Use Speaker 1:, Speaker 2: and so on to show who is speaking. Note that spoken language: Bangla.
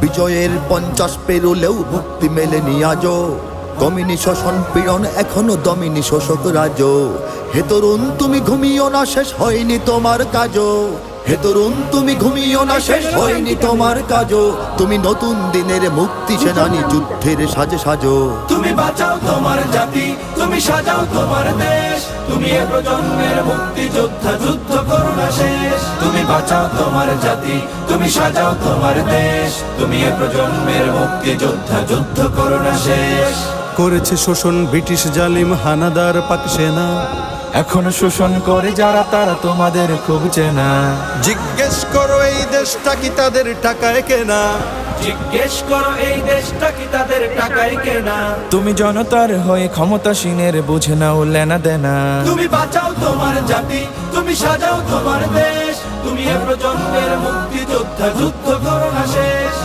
Speaker 1: বিজয়ের 50 পেরোলেও মুক্তি মেলেনি আজও। দমিনী শোষণ পীড়ন এখনো দমিনী শোষক রাজ। হে তরুণ তুমি ঘুমিও না, শেষ হয়নি তোমার কাজও। হে তরুণ তুমি ঘুমিও না, শেষ হয়নি তোমার কাজও। তুমি নতুন দিনের মুক্তি সেনানী, যুদ্ধের সাজে সাজো।
Speaker 2: তুমি বাঁচাও তোমার জাতি, তুমি সাজাও তোমার দেশ। তুমি এ প্রজন্মের মুক্তি যোদ্ধা, যুদ্ধ করো না শেষ। তুমি বাঁচাও তোমার জাতি, তুমি সাজাও তোমার দেশ। তুমি এ প্রজন্মের মুক্তি যোদ্ধা, যুদ্ধ করো না শেষ।
Speaker 3: করেছে শোষণ ব্রিটিশ জালিম হানাদার পাক সেনা।
Speaker 2: এখনো শোষণ করে যারা, তারা তোমাদের খুব চেনা।
Speaker 3: জিজ্ঞেস করো এই দেশটা কি তাদের টাকায় কেনা।
Speaker 2: জিজ্ঞেস করো এই দেশটা কি তাদের টাকায় কেনা। তুমি জনতার হয়ে ক্ষমতাসীনের বুঝে নাও লেনা দেনা। তুমি বাঁচাও তোমার জাতি, তুমি সাজাও তোমার দেশ। তুমি এ প্রজন্মের মুক্তি যোদ্ধা, যুদ্ধ করো না শেষ।